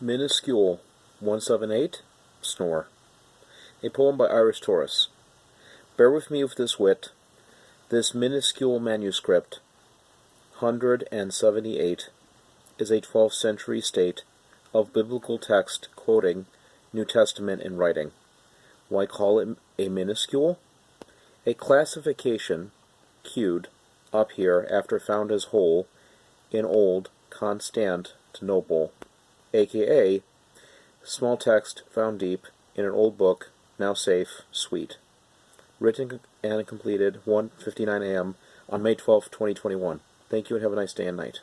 Miniscule 178, Snore. A poem by Irish Taurus. Bear with me with this wit. This minuscule manuscript, 178, is a 12th century state of biblical text quoting New Testament in writing. Why call it a minuscule? A classification queued up here after found as whole in old Constantinople, aka small text found deep in an old book, now safe, sweet. Written and completed 1:59 a.m. on May 12, 2021. Thank you and have a nice day and night.